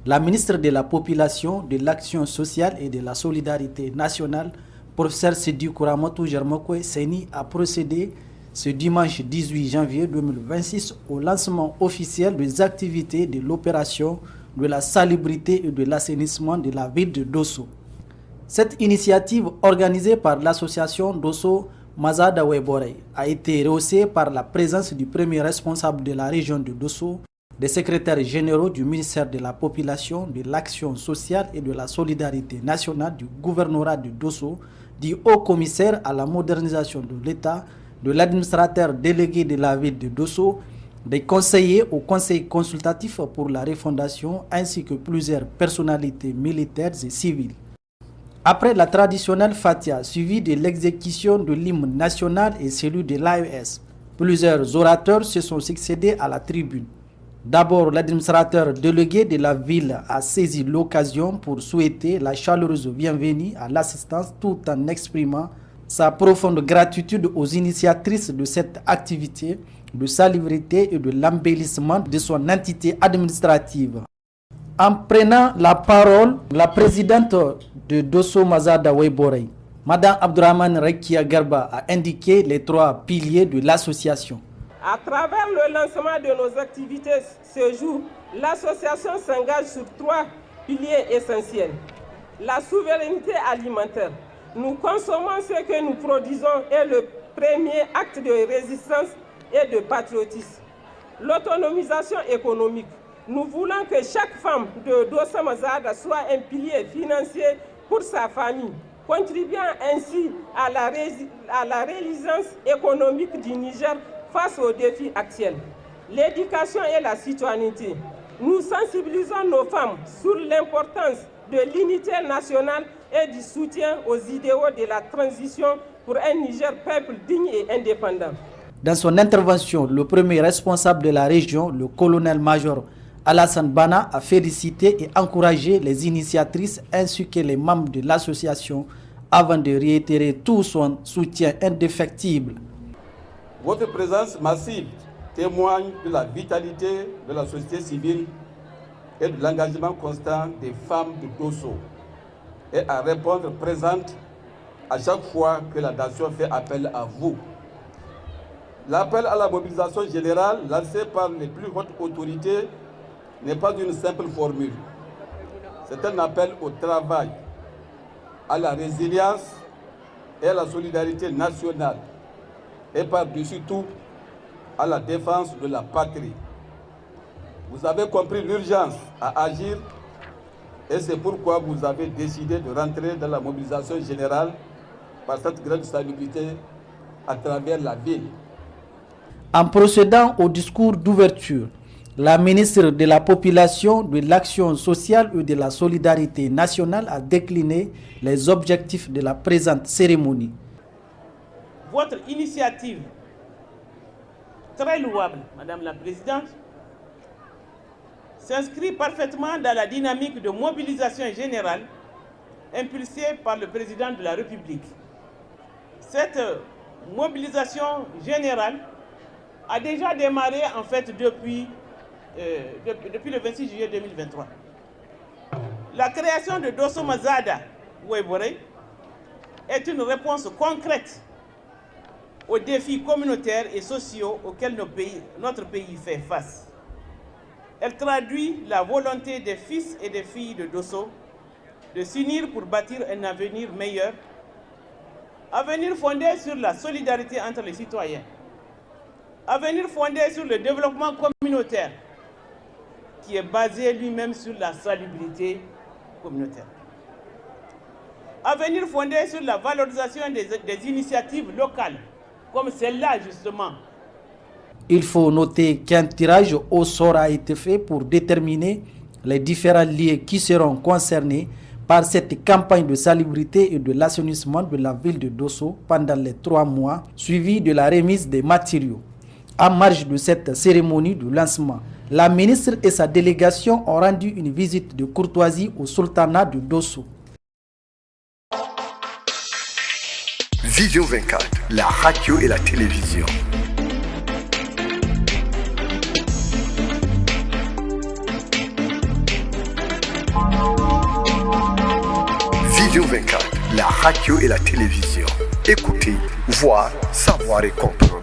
La ministre de la Population, de l'Action sociale et de la Solidarité nationale, professeur Sidi Kouramotou Germokwe Seni, a procédé ce dimanche 18 janvier 2026 au lancement officiel des activités de l'opération de la salubrité et de l'assainissement de la ville de Dosso. Cette initiative organisée par l'association Dosso Mazada Weborey a été rehaussée par la présence du premier responsable de la région de Dosso, des secrétaires généraux du ministère de la Population, de l'Action sociale et de la Solidarité nationale du gouvernorat de Dosso, du haut-commissaire à la modernisation de l'État, de l'administrateur délégué de la ville de Dosso, des conseillers au conseil consultatif pour la refondation ainsi que plusieurs personnalités militaires et civiles. Après la traditionnelle Fatia, suivie de l'exécution de l'hymne national et celui de l'AES, plusieurs orateurs se sont succédés à la tribune. D'abord, l'administrateur délégué de la ville a saisi l'occasion pour souhaiter la chaleureuse bienvenue à l'assistance tout en exprimant sa profonde gratitude aux initiatrices de cette activité de salubrité et de l'embellissement de son entité administrative. En prenant la parole, la présidente de Dosso Mazada Weborey, Mme Abdourahmane Rekia Garba, a indiqué les trois piliers de l'association. À travers le lancement de nos activités ce jour, l'association s'engage sur trois piliers essentiels. La souveraineté alimentaire. Nous consommons ce que nous produisons est le premier acte de résistance et de patriotisme. L'autonomisation économique. Nous voulons que chaque femme de Dosso Mazada soit un pilier financier pour sa famille, contribuant ainsi à la résilience économique du Niger face aux défis actuels. L'éducation et la citoyenneté. Nous sensibilisons nos femmes sur l'importance de l'unité nationale et du soutien aux idéaux de la transition pour un Niger peuple digne et indépendant. Dans son intervention, le premier responsable de la région, le colonel-major Alassane Bana, a félicité et encouragé les initiatrices ainsi que les membres de l'association avant de réitérer tout son soutien indéfectible. Votre présence massive témoigne de la vitalité de la société civile et de l'engagement constant des femmes de Dosso et à répondre présente à chaque fois que la nation fait appel à vous. L'appel à la mobilisation générale lancé par les plus hautes autorités n'est pas une simple formule. C'est un appel au travail, à la résilience et à la solidarité nationale et par-dessus tout à la défense de la patrie. Vous avez compris l'urgence à agir et c'est pourquoi vous avez décidé de rentrer dans la mobilisation générale par cette grande salubrité à travers la ville. En procédant au discours d'ouverture, la ministre de la Population, de l'Action sociale et de la Solidarité nationale a décliné les objectifs de la présente cérémonie. Votre initiative, très louable, Madame la Présidente, s'inscrit parfaitement dans la dynamique de mobilisation générale impulsée par le Président de la République. Cette mobilisation générale a déjà démarré en fait depuis le 26 juillet 2023. La création de Dosso Mazada Weborey est une réponse concrète aux défis communautaires et sociaux auxquels notre pays fait face. Elle traduit la volonté des fils et des filles de Dosso de s'unir pour bâtir un avenir meilleur, avenir fondé sur la solidarité entre les citoyens, avenir fondé sur le développement communautaire, qui est basé lui-même sur la salubrité communautaire. Avenir fondé sur la valorisation des initiatives locales, comme celle-là justement. Il faut noter qu'un tirage au sort a été fait pour déterminer les différents lieux qui seront concernés par cette campagne de salubrité et de l'assainissement de la ville de Dosso pendant les 3 mois, suivi de la remise des matériaux. En marge de cette cérémonie de lancement, la ministre et sa délégation ont rendu une visite de courtoisie au sultanat de Dosso. Vision 24, la radio et la télévision. Vision 24, la radio et la télévision. Écoutez, voir, savoir et comprendre.